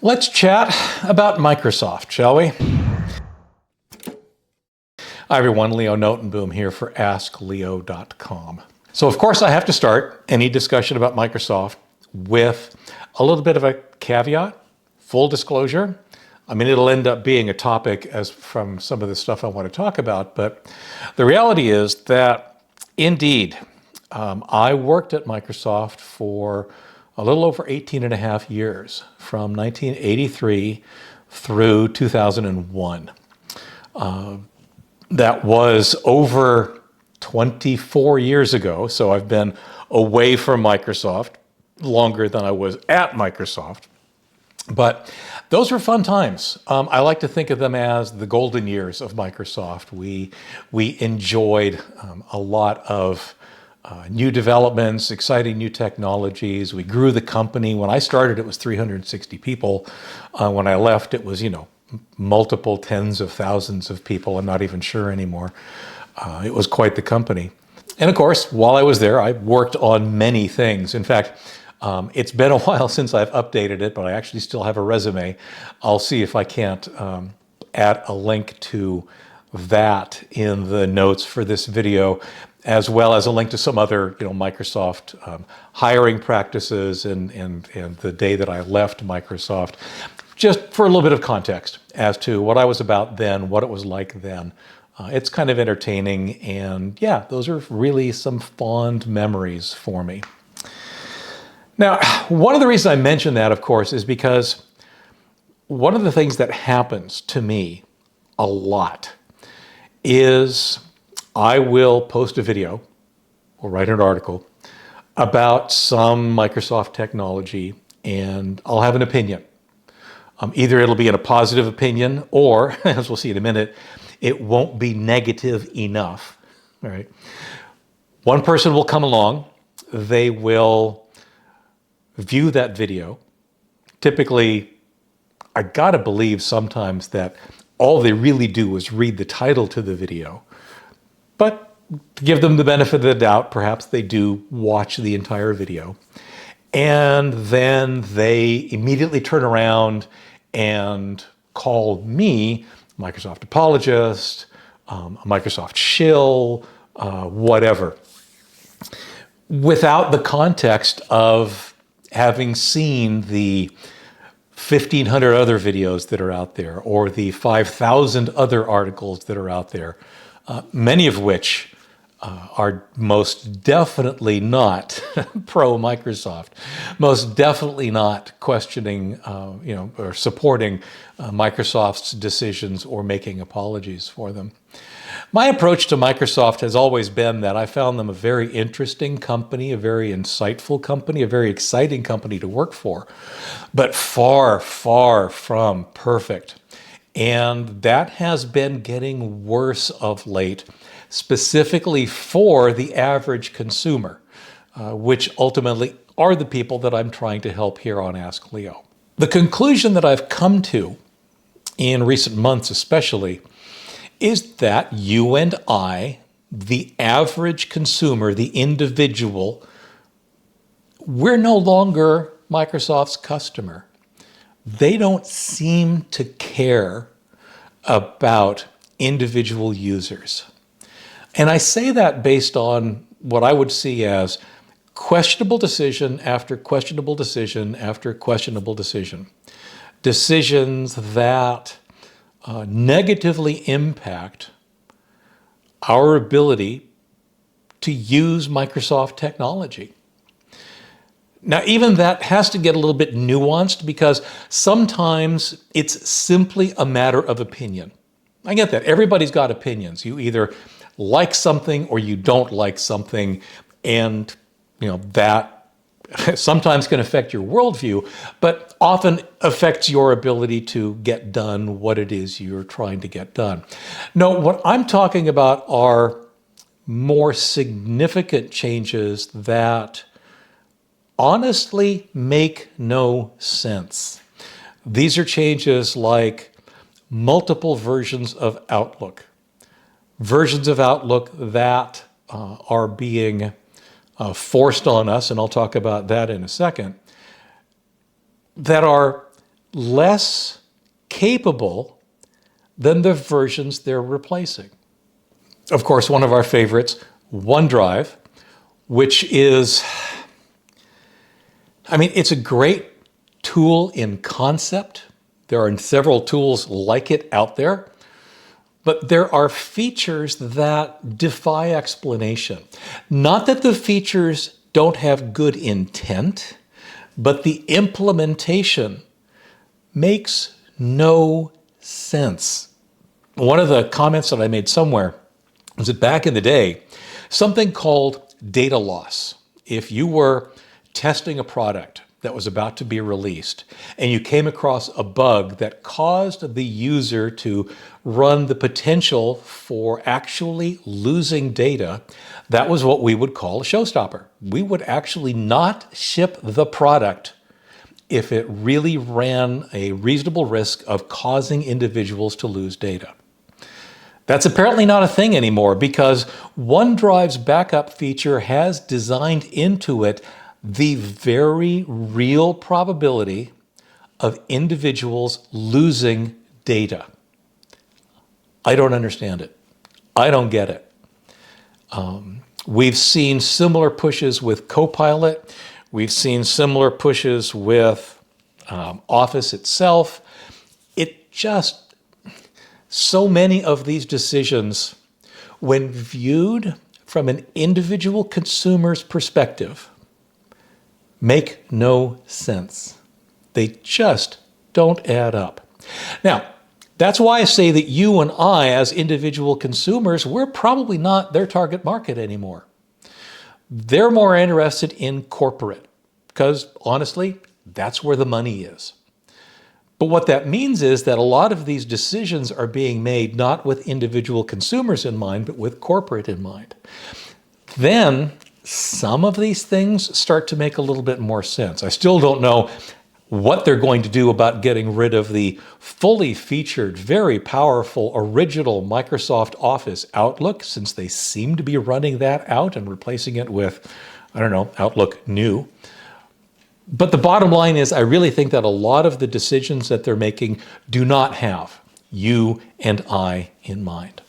Let's chat about Microsoft, shall we? Hi everyone, Leo Notenboom here for askleo.com. So of course I have to start any discussion about Microsoft with a little bit of a caveat, full disclosure. I mean, it'll end up being a topic as from some of the stuff I want to talk about, but the reality is that indeed, I worked at Microsoft for a little over 18 and a half years, from 1983 through 2001. That was over 24 years ago, so I've been away from Microsoft longer than I was at Microsoft. But those were fun times. I like to think of them as the golden years of Microsoft. We enjoyed a lot of new developments, exciting new technologies. We grew the company. When I started, it was 360 people. When I left, it was, multiple tens of thousands of people. I'm not even sure anymore. It was quite the company. And of course, while I was there, I worked on many things. In fact, it's been a while since I've updated it, but I actually still have a resume. I'll see if I can't add a link to that in the notes for this video, as well as a link to some other, Microsoft hiring practices and the day that I left Microsoft, just for a little bit of context as to what I was about then, what it was like then. It's kind of entertaining, and yeah, those are really some fond memories for me. Now, one of the reasons I mention that, of course, is because one of the things that happens to me a lot is I will post a video or write an article about some Microsoft technology, and I'll have an opinion. Either it'll be in a positive opinion, or, as we'll see in a minute, it won't be negative enough. All right. One person will come along, they will view that video. Typically, I gotta believe sometimes that all they really do is read the title to the video. But to give them the benefit of the doubt, perhaps they do watch the entire video. And then they immediately turn around and call me Microsoft apologist, a Microsoft shill, whatever, without the context of having seen the 1,500 other videos that are out there, or the 5,000 other articles that are out there, many of which are most definitely not pro-Microsoft, most definitely not questioning, or supporting Microsoft's decisions or making apologies for them. My approach to Microsoft has always been that I found them a very interesting company, a very insightful company, a very exciting company to work for, but far, far from perfect. And that has been getting worse of late, specifically for the average consumer, which ultimately are the people that I'm trying to help here on Ask Leo. The conclusion that I've come to, in recent months especially, is that you and I, the average consumer, the individual, we're no longer Microsoft's customer. They don't seem to care about individual users. And I say that based on what I would see as questionable decision after questionable decision after questionable decision. Decisions that negatively impact our ability to use Microsoft technology. Now, even that has to get a little bit nuanced, because sometimes it's simply a matter of opinion. I get that. Everybody's got opinions. You either like something or you don't like something, and that sometimes can affect your worldview, but often affects your ability to get done what it is you're trying to get done. No, what I'm talking about are more significant changes that honestly make no sense. These are changes like multiple versions of Outlook, versions of Outlook that are being forced on us, and I'll talk about that in a second, that are less capable than the versions they're replacing. Of course, one of our favorites, OneDrive, which is, it's a great tool in concept. There are several tools like it out there, but there are features that defy explanation. Not that the features don't have good intent, but the implementation makes no sense. One of the comments that I made somewhere was that back in the day, something called data loss. If you were testing a product that was about to be released and you came across a bug that caused the user to run the potential for actually losing data, that was what we would call a showstopper. We would actually not ship the product if it really ran a reasonable risk of causing individuals to lose data. That's apparently not a thing anymore because OneDrive's backup feature has designed into it the very real probability of individuals losing data. I don't understand it. I don't get it. We've seen similar pushes with Copilot. We've seen similar pushes with Office itself. So many of these decisions, when viewed from an individual consumer's perspective, make no sense. They just don't add up. Now, that's why I say that you and I, as individual consumers, we're probably not their target market anymore. They're more interested in corporate because, honestly, that's where the money is. But what that means is that a lot of these decisions are being made not with individual consumers in mind, but with corporate in mind. Then some of these things start to make a little bit more sense. I still don't know what they're going to do about getting rid of the fully featured, very powerful, original Microsoft Office Outlook, since they seem to be running that out and replacing it with, Outlook New. But the bottom line is, I really think that a lot of the decisions that they're making do not have you and I in mind.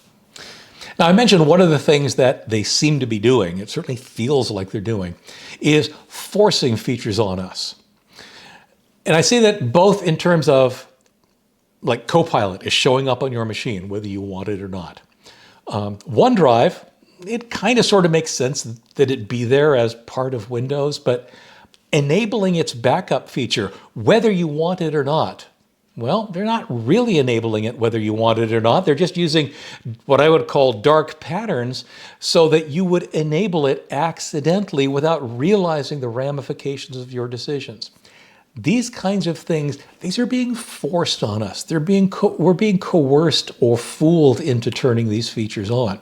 Now, I mentioned one of the things that they seem to be doing, it certainly feels like they're doing, is forcing features on us. And I say that both in terms of, like, Copilot is showing up on your machine, whether you want it or not. OneDrive, it kind of sort of makes sense that it be there as part of Windows, but enabling its backup feature, whether you want it or not, well, they're not really enabling it whether you want it or not. They're just using what I would call dark patterns so that you would enable it accidentally without realizing the ramifications of your decisions. These kinds of things, these are being forced on us. We're being coerced or fooled into turning these features on.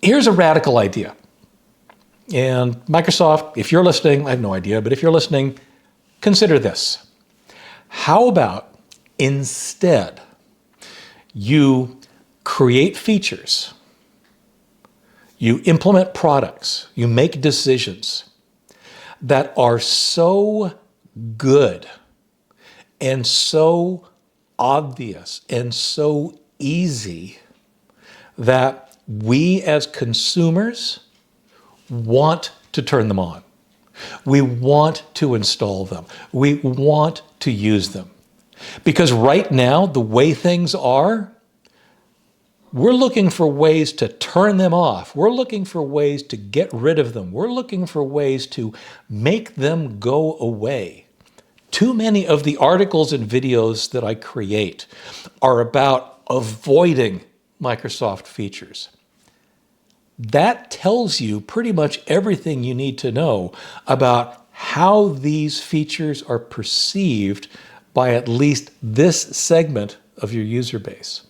Here's a radical idea. And Microsoft, if you're listening, I have no idea, but if you're listening, consider this. How about instead you create features, you implement products, you make decisions that are so good and so obvious and so easy that we as consumers want to turn them on. We want to install them. We want to use them. Because right now, the way things are, we're looking for ways to turn them off. We're looking for ways to get rid of them. We're looking for ways to make them go away. Too many of the articles and videos that I create are about avoiding Microsoft features. That tells you pretty much everything you need to know about how these features are perceived by at least this segment of your user base.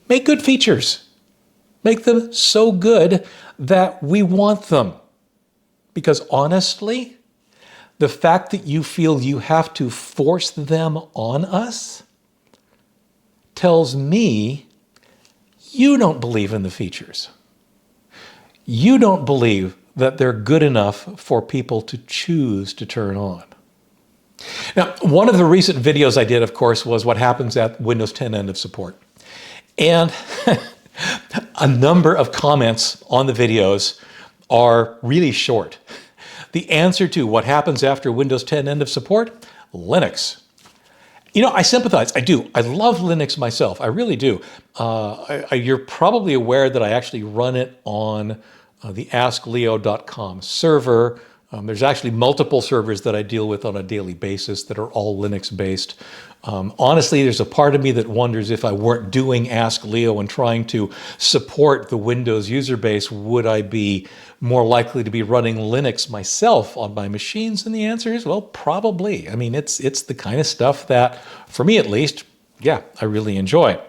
Make good features. Make them so good that we want them. Because honestly, the fact that you feel you have to force them on us tells me you don't believe in the features. You don't believe that they're good enough for people to choose to turn on. Now, one of the recent videos I did, of course, was what happens at Windows 10 end of support. And a number of comments on the videos are really short. The answer to what happens after Windows 10 end of support? Linux. You know, I sympathize. I do. I love Linux myself. I really do. You're probably aware that I actually run it on the askleo.com server. There's actually multiple servers that I deal with on a daily basis that are all Linux-based. Honestly, there's a part of me that wonders if I weren't doing Ask Leo and trying to support the Windows user base, would I be more likely to be running Linux myself on my machines? And the answer is, well, probably. I mean, it's the kind of stuff that, for me at least, yeah, I really enjoy.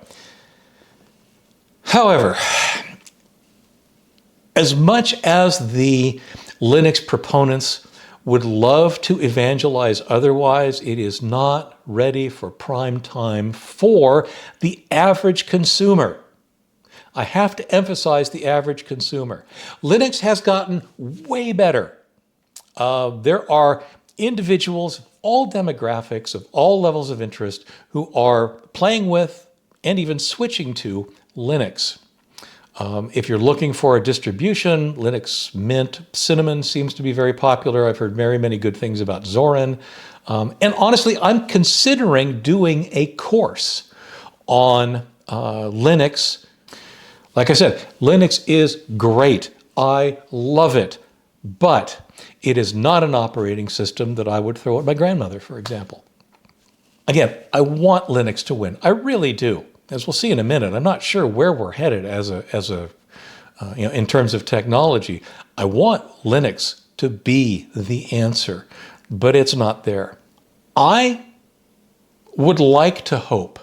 However, as much as the Linux proponents would love to evangelize otherwise, it is not ready for prime time for the average consumer. I have to emphasize the average consumer. Linux has gotten way better. There are individuals, all demographics of all levels of interest, who are playing with and even switching to Linux. If you're looking for a distribution, Linux Mint, Cinnamon seems to be very popular. I've heard very many good things about Zorin. And honestly, I'm considering doing a course on Linux. Like I said, Linux is great. I love it. But it is not an operating system that I would throw at my grandmother, for example. Again, I want Linux to win. I really do. As we'll see in a minute, I'm not sure where we're headed in terms of technology. I want Linux to be the answer, but it's not there. I would like to hope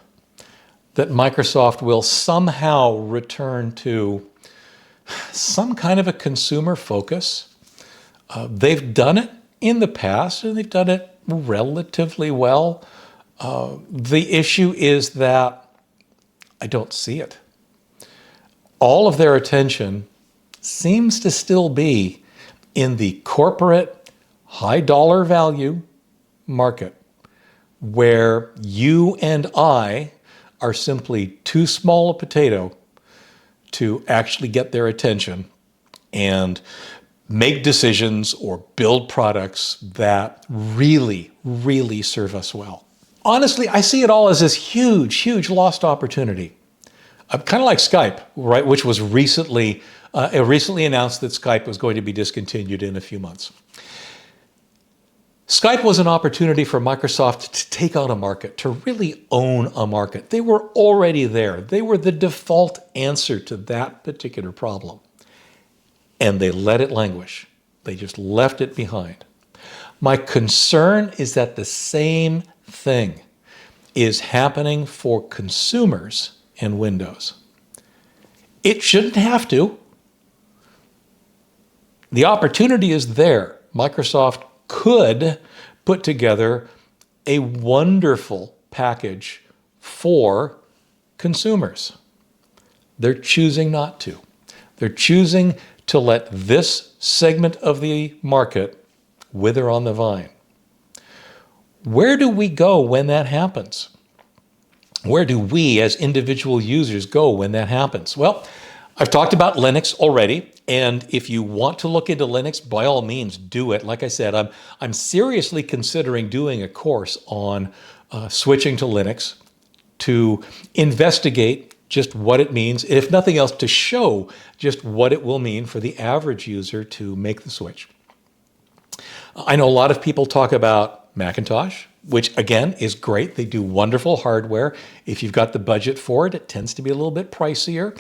that Microsoft will somehow return to some kind of a consumer focus. They've done it in the past, and they've done it relatively well. The issue is that I don't see it. All of their attention seems to still be in the corporate high dollar value market, where you and I are simply too small a potato to actually get their attention and make decisions or build products that really, really serve us well. Honestly, I see it all as this huge, huge lost opportunity. Kind of like Skype, right? Which was recently announced that Skype was going to be discontinued in a few months. Skype was an opportunity for Microsoft to take on a market, to really own a market. They were already there. They were the default answer to that particular problem. And they let it languish. They just left it behind. My concern is that the same thing is happening for consumers and Windows. It shouldn't have to. The opportunity is there. Microsoft could put together a wonderful package for consumers. They're choosing not to. They're choosing to let this segment of the market wither on the vine. Where do we go when that happens? Where do we as individual users go when that happens? Well, I've talked about Linux already, and if you want to look into Linux, by all means, do it. Like I said, I'm seriously considering doing a course on switching to Linux to investigate just what it means, if nothing else, to show just what it will mean for the average user to make the switch. I know a lot of people talk about Macintosh, which again is great. They do wonderful hardware. If you've got the budget for it, it tends to be a little bit pricier.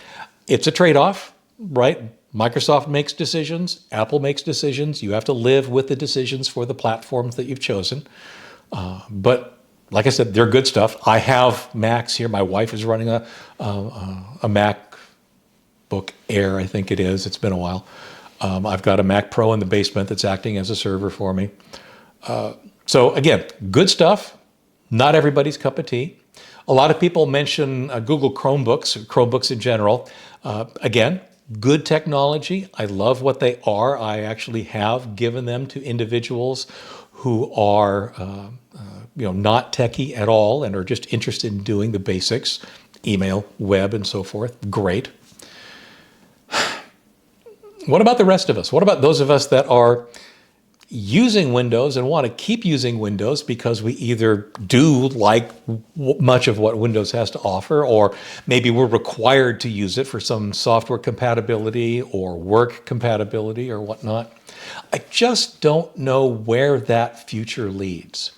It's a trade-off, right? Microsoft makes decisions, Apple makes decisions. You have to live with the decisions for the platforms that you've chosen. But like I said, they're good stuff. I have Macs here. My wife is running a MacBook Air, I think it is. It's been a while. I've got a Mac Pro in the basement that's acting as a server for me. So again, good stuff. Not everybody's cup of tea. A lot of people mention Google Chromebooks, or Chromebooks in general. Again, good technology. I love what they are. I actually have given them to individuals who are not techie at all and are just interested in doing the basics, email, web, and so forth. Great. What about the rest of us? What about those of us that are using Windows and want to keep using Windows because we either do like much of what Windows has to offer, or maybe we're required to use it for some software compatibility or work compatibility or whatnot? I just don't know where that future leads.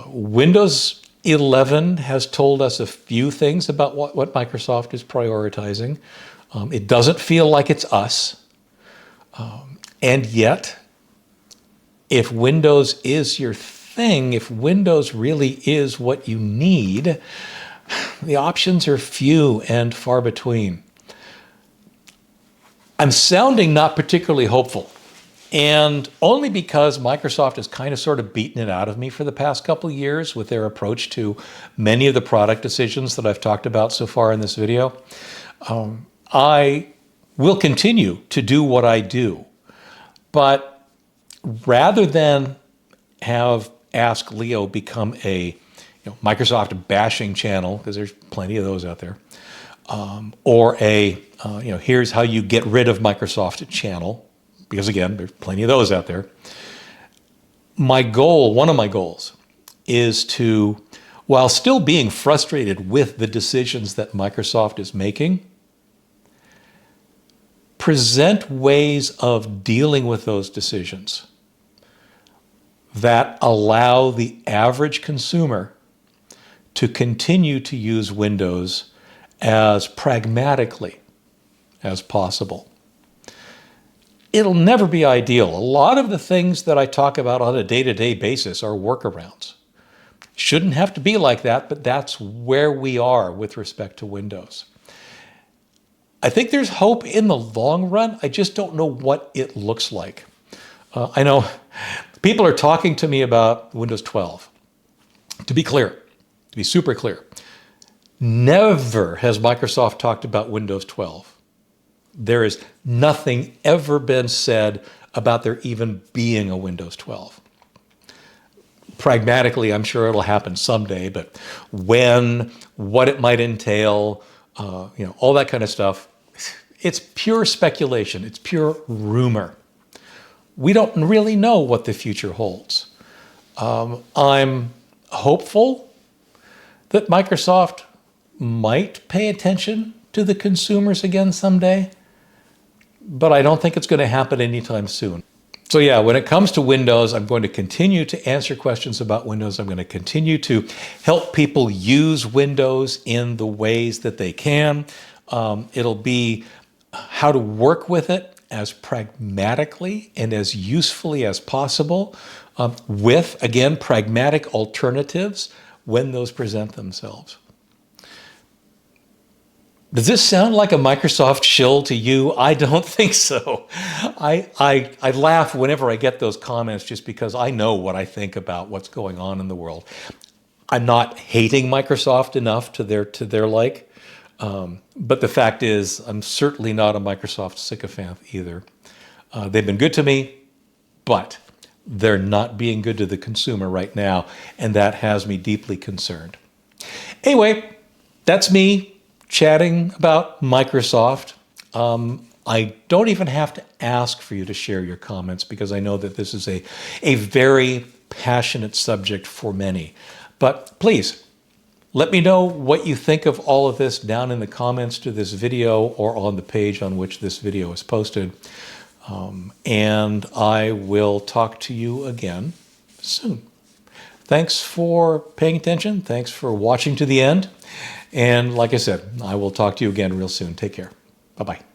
Windows 11 has told us a few things about what Microsoft is prioritizing. It doesn't feel like it's us. And yet, if Windows is your thing, if Windows really is what you need, the options are few and far between. I'm sounding not particularly hopeful, and only because Microsoft has kind of sort of beaten it out of me for the past couple of years with their approach to many of the product decisions that I've talked about so far in this video. I will continue to do what I do, but rather than have Ask Leo become a Microsoft bashing channel, because there's plenty of those out there, or a here's how you get rid of Microsoft channel, because again, there's plenty of those out there. One of my goals is to, while still being frustrated with the decisions that Microsoft is making, present ways of dealing with those decisions that allow the average consumer to continue to use Windows as pragmatically as possible. It'll never be ideal. A lot of the things that I talk about on a day-to-day basis are workarounds. Shouldn't have to be like that, but that's where we are with respect to Windows. I think there's hope in the long run. I just don't know what it looks like. I know people are talking to me about Windows 12. To be clear, to be super clear, never has Microsoft talked about Windows 12. There is nothing ever been said about there even being a Windows 12. Pragmatically, I'm sure it'll happen someday, but when, what it might entail, all that kind of stuff, it's pure speculation. It's pure rumor. We don't really know what the future holds. I'm hopeful that Microsoft might pay attention to the consumers again someday, but I don't think it's going to happen anytime soon. So yeah, when it comes to Windows, I'm going to continue to answer questions about Windows. I'm going to continue to help people use Windows in the ways that they can. It'll be how to work with it as pragmatically and as usefully as possible, with, again, pragmatic alternatives when those present themselves. Does this sound like a Microsoft shill to you? I don't think so. I laugh whenever I get those comments just because I know what I think about what's going on in the world. I'm not hating Microsoft enough to their like. But the fact is, I'm certainly not a Microsoft sycophant either. They've been good to me, but they're not being good to the consumer right now, and that has me deeply concerned. Anyway, that's me chatting about Microsoft. I don't even have to ask for you to share your comments because I know that this is a very passionate subject for many. But please, let me know what you think of all of this down in the comments to this video or on the page on which this video is posted. And I will talk to you again soon. Thanks for paying attention. Thanks for watching to the end. And like I said, I will talk to you again real soon. Take care. Bye-bye.